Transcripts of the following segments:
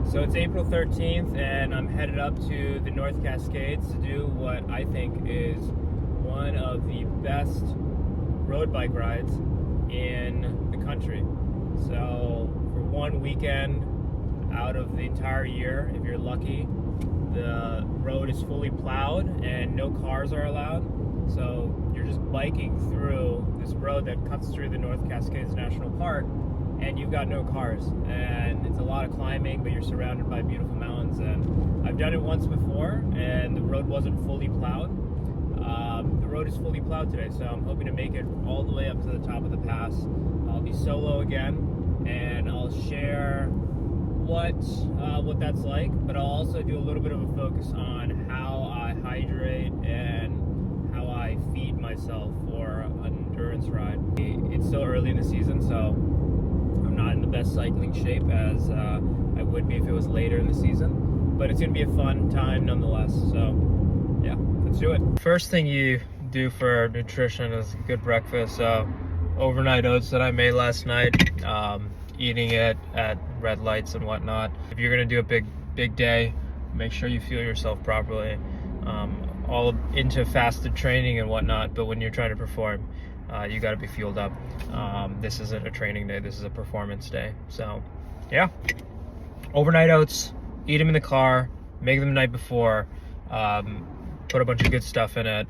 So it's April 13th and I'm headed up to the North Cascades to do what I think is one of the best road bike rides in the country. So for one weekend out of the entire year, if you're lucky, the road is fully plowed and no cars are allowed. So you're just biking through this road that cuts through the North Cascades National Park, and you've got no cars, and it's a lot of climbing, but you're surrounded by beautiful mountains. And I've done it once before and the road wasn't fully plowed. The road is fully plowed today, so I'm hoping to make it all the way up to the top of the pass. I'll be solo again, and I'll share what that's like, but I'll also do a little bit of a focus on how I hydrate and how I feed myself for an endurance ride. It's still early in the season, so I'm not in the best cycling shape as I would be if it was later in the season, but it's going to be a fun time nonetheless. So yeah, let's do it. First thing you do for nutrition is a good breakfast. Overnight oats that I made last night, eating it at red lights and whatnot. If you're going to do a big day, make sure you fuel yourself properly. All into fasted training and whatnot, but when you're trying to perform, you got to be fueled up. This isn't a training day, this is a performance day. So yeah, overnight oats, eat them in the car, make them the night before, put a bunch of good stuff in it,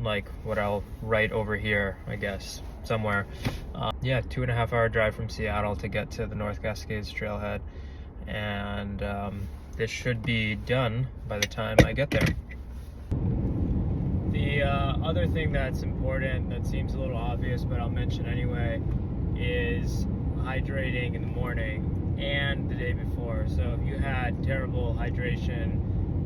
like what I'll write over here, I guess, somewhere. Yeah, 2.5 hour drive from Seattle to get to the North Cascades trailhead, and this should be done by the time I get there. The other thing that's important, that seems a little obvious, but I'll mention anyway, is hydrating in the morning and the day before. So if you had terrible hydration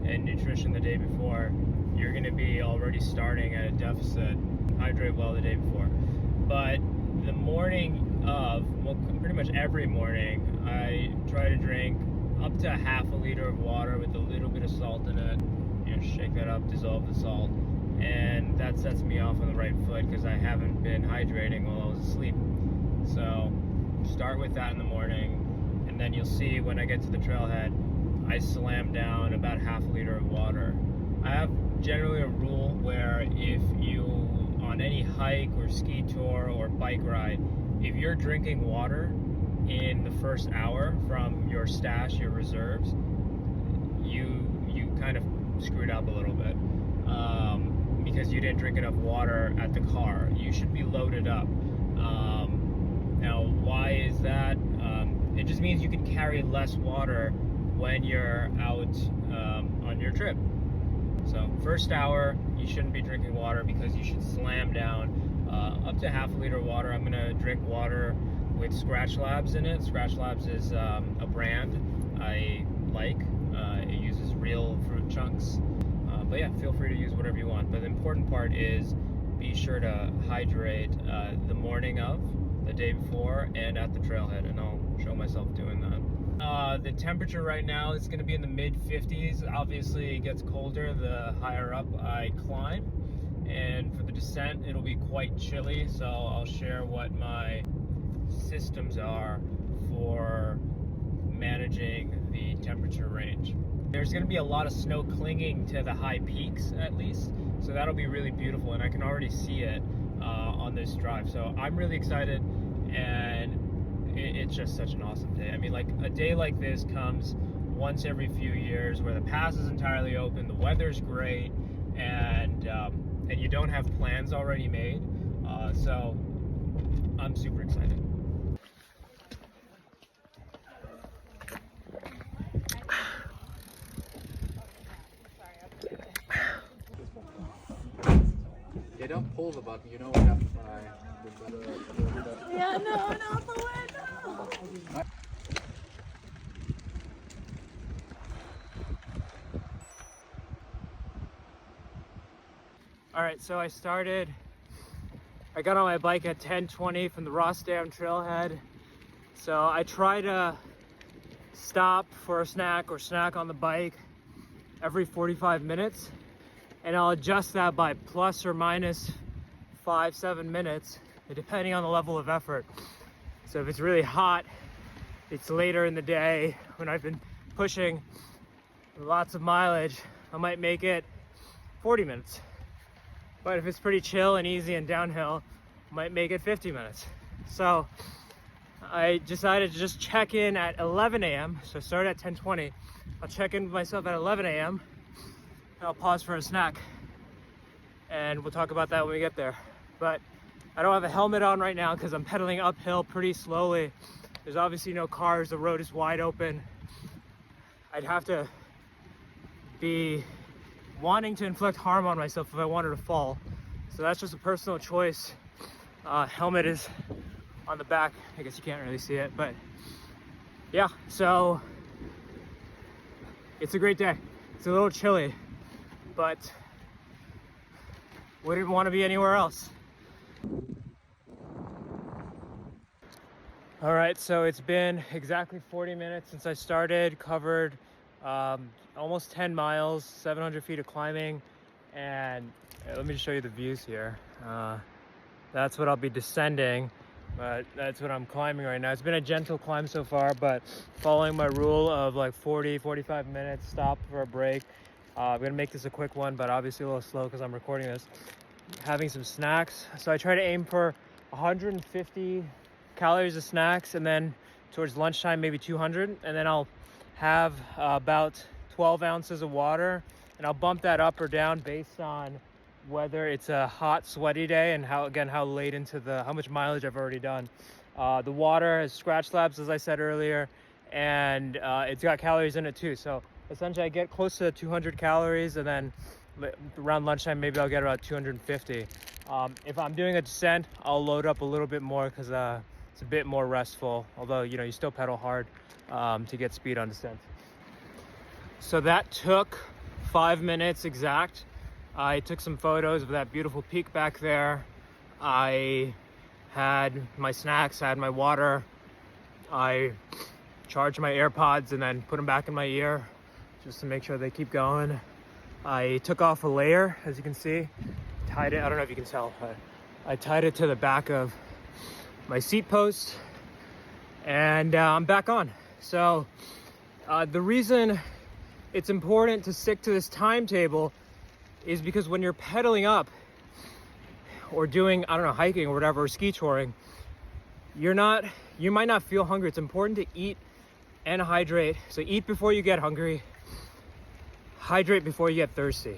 and nutrition the day before, you're going to be already starting at a deficit. Hydrate well the day before. But the morning of, well, pretty much every morning, I try to drink up to half a liter of water with a little bit of salt in it. You know, shake that up, dissolve the salt, and that sets me off on the right foot because I haven't been hydrating while I was asleep. So start with that in the morning, and then you'll see when I get to the trailhead, I slam down about half a liter of water. I have generally a rule where if you, on any hike or ski tour or bike ride, if you're drinking water in the first hour from your stash, your reserves, you kind of screwed up a little bit, because you didn't drink enough water at the car. You should be loaded up. Now, why is that? It just means you can carry less water when you're out on your trip. So first hour, you shouldn't be drinking water because you should slam down up to half a liter of water. I'm gonna drink water with Scratch Labs in it. Scratch Labs is a brand I like. It uses real fruit chunks. But yeah, feel free to use whatever you want. But the important part is be sure to hydrate the morning of, the day before, and at the trailhead, and I'll show myself doing that. The temperature right now is going to be in the mid-50s. Obviously, it gets colder the higher up I climb, and for the descent, it'll be quite chilly. So I'll share what my systems are for managing the temperature range. There's going to be a lot of snow clinging to the high peaks, at least, so that'll be really beautiful, and I can already see it on this drive. So I'm really excited, and it's just such an awesome day. I mean, like, a day like this comes once every few years where the pass is entirely open, the weather's great, and you don't have plans already made. So I'm super excited. Yeah, don't pull the button. You know what happens when I... Yeah, no, not the window. All right, so I got on my bike at 10:20 from the Ross Dam trailhead. So I try to stop for a snack or snack on the bike every 45 minutes. And I'll adjust that by plus or minus 5-7 minutes, depending on the level of effort. So if it's really hot, it's later in the day when I've been pushing lots of mileage, I might make it 40 minutes. But if it's pretty chill and easy and downhill, I might make it 50 minutes. So I decided to just check in at 11 a.m. So I started at 10:20. I'll check in with myself at 11 a.m. I'll pause for a snack, and we'll talk about that when we get there. But I don't have a helmet on right now because I'm pedaling uphill pretty slowly. There's obviously no cars, the road is wide open. I'd have to be wanting to inflict harm on myself if I wanted to fall. So that's just a personal choice. Helmet is on the back. I guess you can't really see it, but yeah, so it's a great day. It's a little chilly, but wouldn't want to be anywhere else. All right, so it's been exactly 40 minutes since I started, covered almost 10 miles, 700 feet of climbing, and let me just show you the views here. That's what I'll be descending, but that's what I'm climbing right now. It's been a gentle climb so far, but following my rule of like 40-45 minutes, stop for a break. I'm gonna make this a quick one, but obviously a little slow because I'm recording this. Having some snacks, so I try to aim for 150 calories of snacks, and then towards lunchtime maybe 200, and then I'll have about 12 ounces of water, and I'll bump that up or down based on whether it's a hot sweaty day and how late into how much mileage I've already done. The water has scratch slabs, as I said earlier, and it's got calories in it too, so essentially I get close to 200 calories, and then around lunchtime maybe I'll get about 250. If I'm doing a descent, I'll load up a little bit more because it's a bit more restful, although you still pedal hard to get speed on descent. So that took 5 minutes exact. I took some photos of that beautiful peak back there. I had my snacks, I had my water. I charged my AirPods and then put them back in my ear just to make sure they keep going. I took off a layer, as you can see, tied it, I don't know if you can tell, but I tied it to the back of my seat post, and I'm back on. So the reason it's important to stick to this timetable is because when you're pedaling up or doing, I don't know, hiking or whatever, or ski touring, you might not feel hungry. It's important to eat and hydrate. So eat before you get hungry, hydrate before you get thirsty.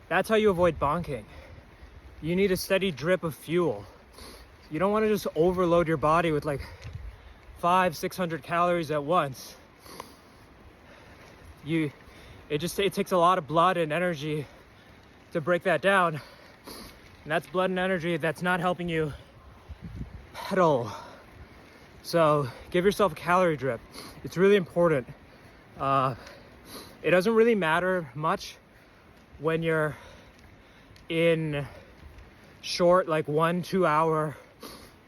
That's how you avoid bonking. You need a steady drip of fuel. You don't want to just overload your body with like 500-600 calories at once. It takes a lot of blood and energy to break that down, and that's blood and energy that's not helping you pedal. So give yourself a calorie drip. It's really important. It doesn't really matter much when you're in short, like 1-2 hour,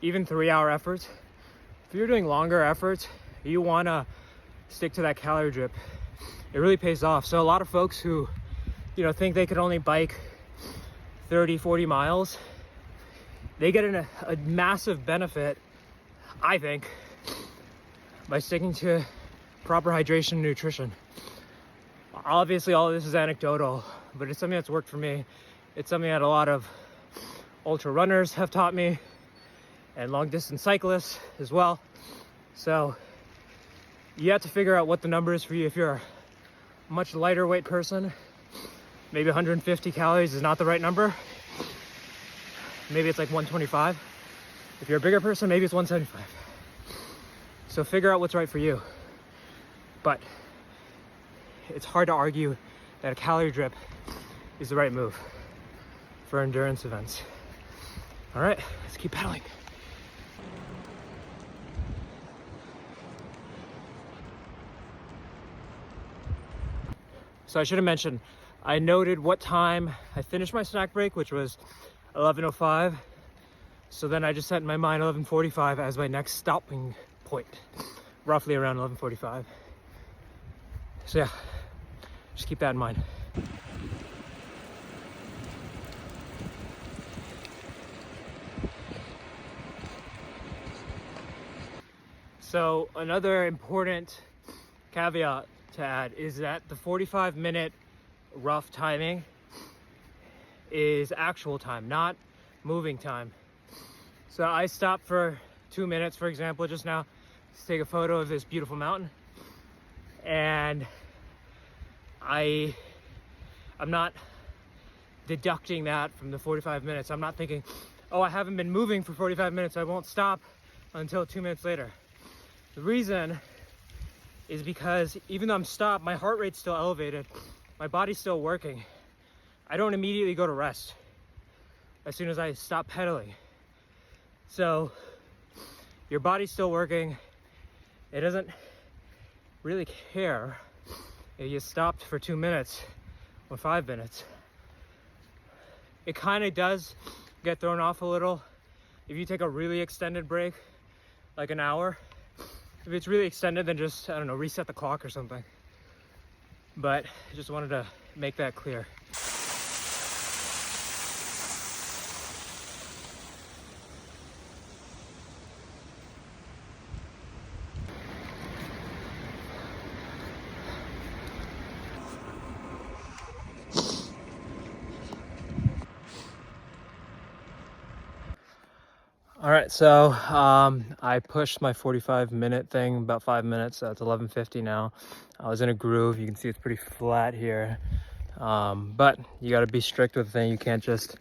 even 3 hour efforts. If you're doing longer efforts, you want to stick to that calorie drip. It really pays off. So a lot of folks who think they could only bike 30-40 miles, they get a massive benefit, I think, by sticking to proper hydration and nutrition. Obviously all of this is anecdotal, but it's something that's worked for me. It's something that a lot of ultra runners have taught me, and long distance cyclists as well. So you have to figure out what the number is for you. If you're a much lighter weight person, maybe 150 calories is not the right number. Maybe it's like 125. If you're a bigger person, maybe it's 175. So figure out what's right for you. But it's hard to argue that a calorie drip is the right move for endurance events. All right, let's keep pedaling. So I should have mentioned, I noted what time I finished my snack break, which was 11:05. So then I just set in my mind 11:45 as my next stopping point, roughly around 11:45. So yeah, just keep that in mind. So another important caveat to add is that the 45-minute rough timing is actual time, not moving time. So I stopped for 2 minutes, for example, just now to take a photo of this beautiful mountain. And I'm not deducting that from the 45 minutes. I'm not thinking, oh, I haven't been moving for 45 minutes, I won't stop until 2 minutes later. The reason is because even though I'm stopped, my heart rate's still elevated, my body's still working. I don't immediately go to rest as soon as I stop pedaling. So your body's still working. It doesn't really care if you stopped for 2 minutes or 5 minutes. It kind of does get thrown off a little if you take a really extended break, like an hour. If it's really extended, then just, I don't know, reset the clock or something. But I just wanted to make that clear. All right, so I pushed my 45-minute thing about 5 minutes. So it's 11:50 now. I was in a groove. You can see it's pretty flat here. But you got to be strict with the thing. You can't just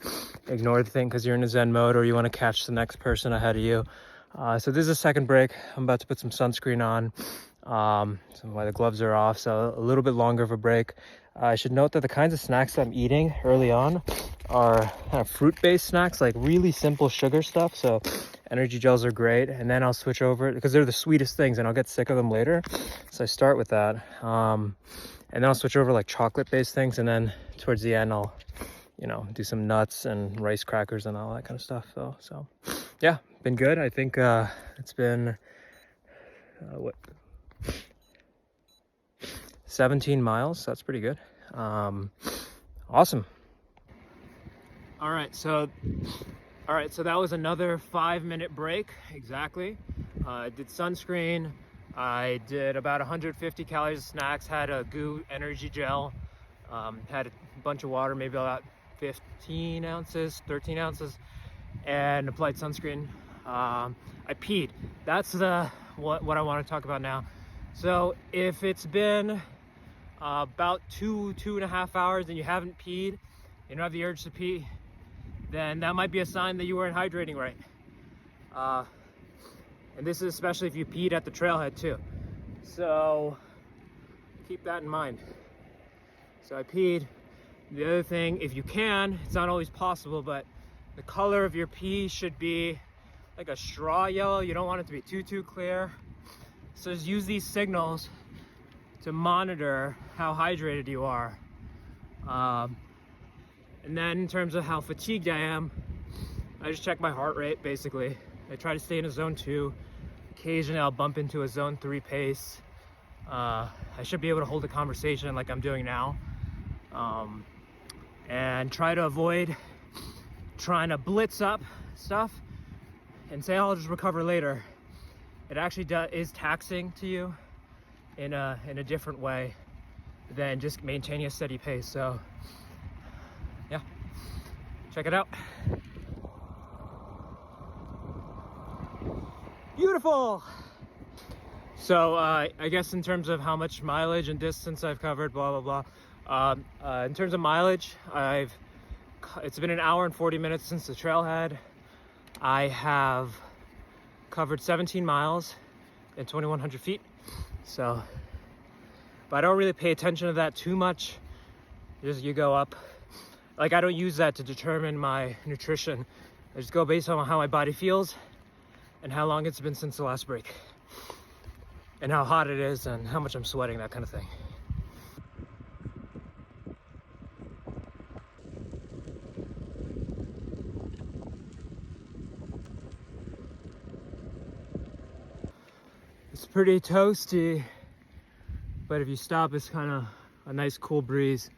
ignore the thing because you're in a Zen mode or you want to catch the next person ahead of you. So this is a second break. I'm about to put some sunscreen on. So why the gloves are off, so a little bit longer of a break. I should note that the kinds of snacks I'm eating early on are kind of fruit-based snacks, like really simple sugar stuff. So energy gels are great, and then I'll switch over because they're the sweetest things and I'll get sick of them later. So I start with that. And then I'll switch over like chocolate-based things, and then towards the end I'll, you know, do some nuts and rice crackers and all that kind of stuff. So yeah, been good. I think it's been 17 miles. That's pretty good. Awesome. All right, so that was another 5-minute break exactly. I did sunscreen. I did about 150 calories of snacks, had a goo energy gel, had a bunch of water, maybe about 15 ounces, 13 ounces, and applied sunscreen. I peed. That's what I want to talk about now. So if it's been about 2.5 hours and you haven't peed, you don't have the urge to pee, then that might be a sign that you weren't hydrating right. And this is especially if you peed at the trailhead too. So keep that in mind. So I peed. The other thing, if you can, it's not always possible, but the color of your pee should be like a straw yellow. You don't want it to be too clear. So just use these signals to monitor how hydrated you are. And then in terms of how fatigued I am, I just check my heart rate basically. I try to stay in a zone 2. Occasionally I'll bump into a zone 3 pace. I should be able to hold a conversation like I'm doing now. And try to avoid trying to blitz up stuff and say, oh, I'll just recover later. It actually is taxing to you in a different way than just maintaining a steady pace. So yeah, check it out. Beautiful. So I guess in terms of how much mileage and distance I've covered, blah blah blah. In terms of mileage, it's been 1 hour and 40 minutes since the trailhead. I have covered 17 miles and 2,100 feet. So, but I don't really pay attention to that too much. Just you go up. Like I don't use that to determine my nutrition. I just go based on how my body feels and how long it's been since the last break and how hot it is and how much I'm sweating, that kind of thing. It's pretty toasty, but if you stop, it's kind of a nice cool breeze.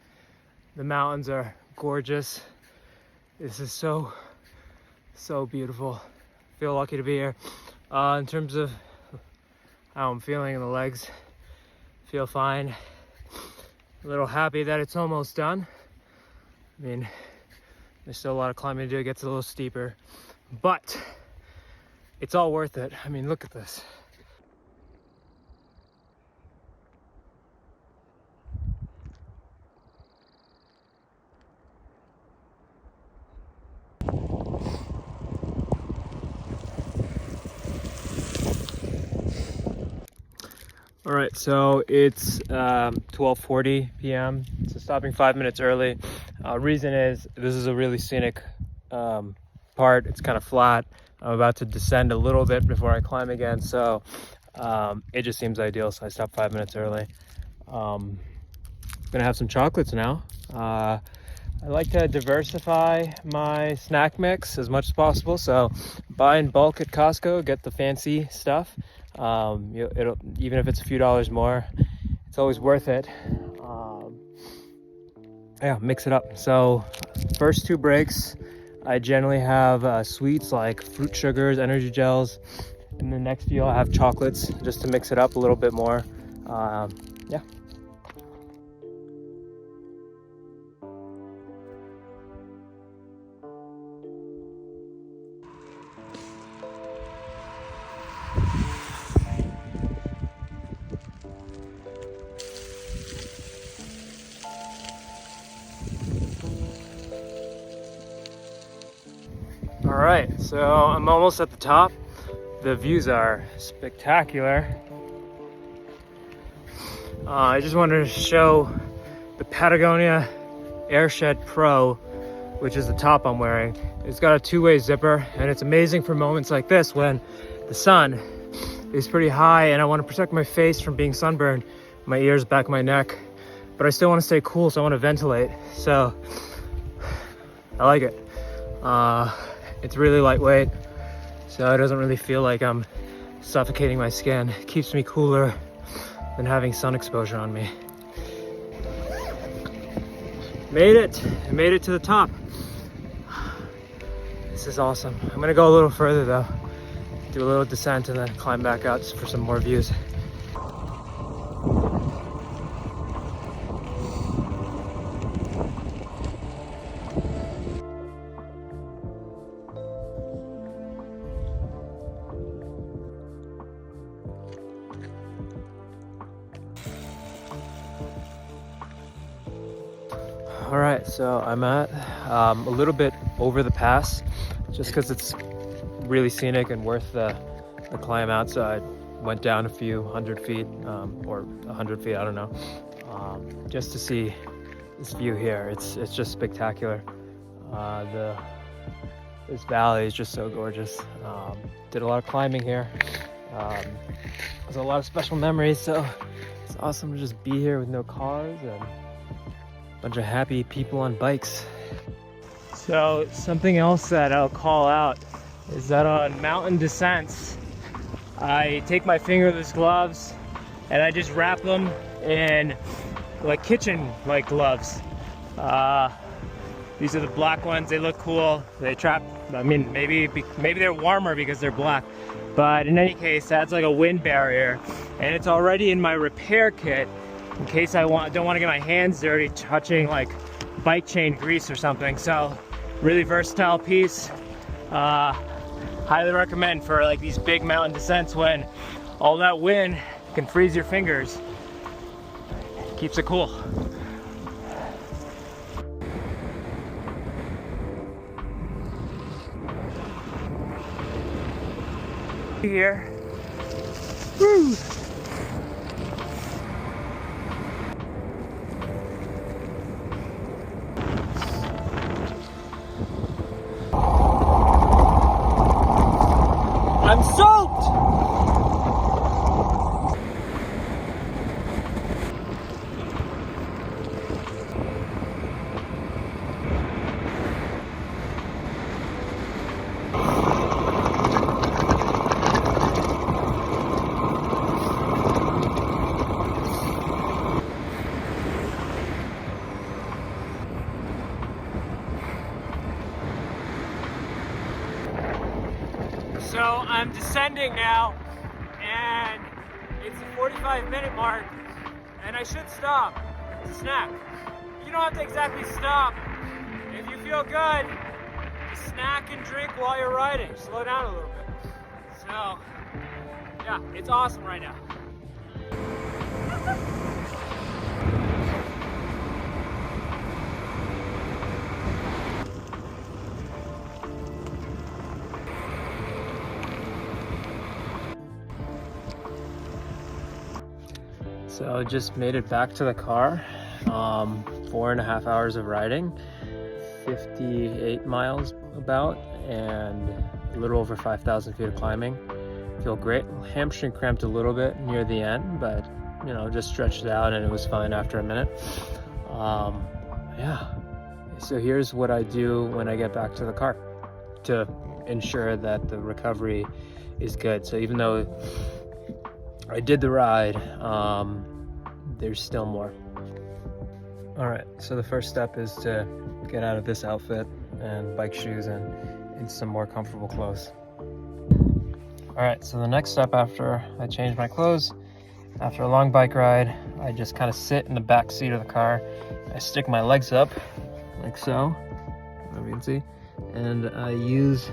The mountains are gorgeous. This is so beautiful. Feel lucky to be here. In terms of how I'm feeling in the legs. Feel fine. A little happy that it's almost done. I mean, there's still a lot of climbing to do. It gets a little steeper, but it's all worth it. I mean, look at this. All right, so it's 12:40 p.m. So stopping 5 minutes early. Reason is this is a really scenic part. It's kind of flat. I'm about to descend a little bit before I climb again, so it just seems ideal. So I stopped 5 minutes early. Gonna have some chocolates now. I like to diversify my snack mix as much as possible. So buy in bulk at Costco, get the fancy stuff. It'll, even if it's a few dollars more, it's always worth it. Yeah, mix it up. So first 2 breaks, I generally have sweets like fruit sugars, energy gels, and the next few I'll have chocolates just to mix it up a little bit more. Yeah. All right, so I'm almost at the top. The views are spectacular. I just wanted to show the Patagonia Air Shed Pro, which is the top I'm wearing. It's got a 2-way zipper, and it's amazing for moments like this when the sun is pretty high and I want to protect my face from being sunburned, my ears, back of my neck, but I still want to stay cool, so I want to ventilate. So I like it. It's really lightweight, so it doesn't really feel like I'm suffocating my skin. It keeps me cooler than having sun exposure on me. Made it! I made it to the top. This is awesome. I'm gonna go a little further though. Do a little descent and then climb back out just for some more views. All right, so I'm at a little bit over the pass, just because it's really scenic and worth the climb out. So I went down a few 100 feet, or 100 feet, I don't know, just to see this view here. It's just spectacular. This valley is just so gorgeous. Did a lot of climbing here. There's a lot of special memories, so it's awesome to just be here with no cars and bunch of happy people on bikes. So something else that I'll call out is that on mountain descents, I take my fingerless gloves and I just wrap them in like kitchen-like gloves. These are the black ones. They look cool. They trap, I mean, maybe they're warmer because they're black, but in any case, that's like a wind barrier, and it's already in my repair kit in case I don't want to get my hands dirty touching like bike chain grease or something. So really versatile piece. Highly recommend for like these big mountain descents when all that wind can freeze your fingers. Keeps it cool. Here. Woo! I'm soaked! So I'm descending now, and 45-minute mark, and I should stop to snack. You don't have to exactly stop. If you feel good, just snack and drink while you're riding. Slow down a little bit. So, yeah, it's awesome right now. So just made it back to the car. 4.5 hours of riding, 58 miles about, and a little over 5,000 feet of climbing. Feel great. Hamstring cramped a little bit near the end, but you know, just stretched it out and it was fine after a minute. Yeah. So here's what I do when I get back to the car to ensure that the recovery is good. So even though I did the ride, there's still more. All right, so the first step is to get out of this outfit and bike shoes and into some more comfortable clothes. All right, so the next step after I change my clothes, after a long bike ride, I just kind of sit in the back seat of the car. I stick my legs up like so, if you can see, and I use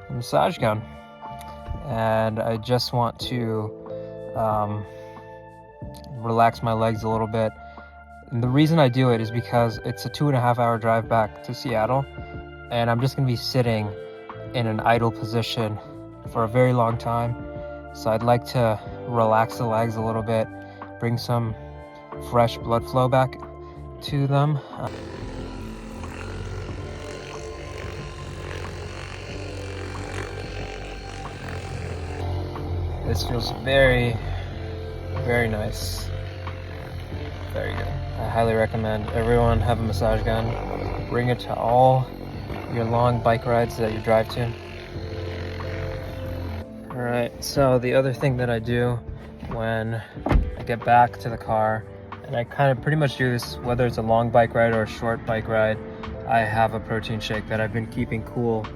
a massage gun. And I just want to relax my legs a little bit. And the reason I do it is because it's a 2.5 hour drive back to Seattle, and I'm just gonna be sitting in an idle position for a very long time. So I'd like to relax the legs a little bit, bring some fresh blood flow back to them. This feels very, very nice. Very good. I highly recommend everyone have a massage gun. Bring it to all your long bike rides that you drive to. All right, so the other thing that I do when I get back to the car, and I kind of pretty much do this whether it's a long bike ride or a short bike ride, I have a protein shake that I've been keeping cool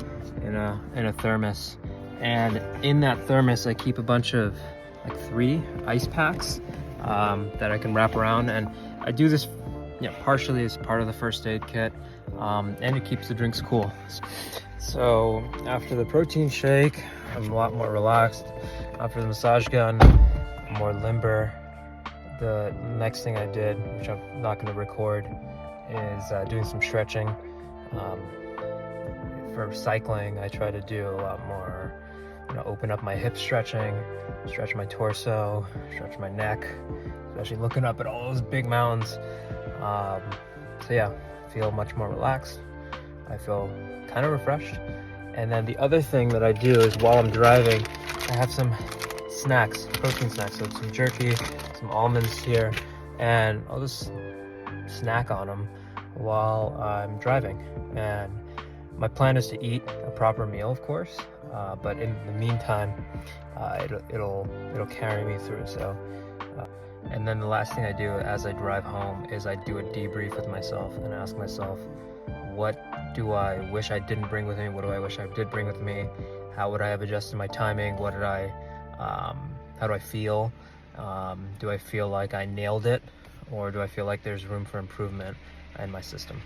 in a thermos. And in that thermos, I keep a bunch of like 3 ice packs that I can wrap around. And I do this partially as part of the first aid kit, and it keeps the drinks cool. So after the protein shake, I'm a lot more relaxed. After the massage gun, I'm more limber. The next thing I did, which I'm not going to record, is doing some stretching. For cycling, I try to do a lot more, open up my hip stretching, stretch my torso, stretch my neck, especially looking up at all those big mountains. So yeah, feel much more relaxed. I feel kind of refreshed. And then the other thing that I do is while I'm driving, I have some snacks, protein snacks, so some jerky, some almonds here, and I'll just snack on them while I'm driving. And my plan is to eat a proper meal, of course, but in the meantime, it'll carry me through. So, and then the last thing I do as I drive home is I do a debrief with myself and ask myself, what do I wish I didn't bring with me? What do I wish I did bring with me? How would I have adjusted my timing? How do I feel? Do I feel like I nailed it? Or do I feel like there's room for improvement in my system?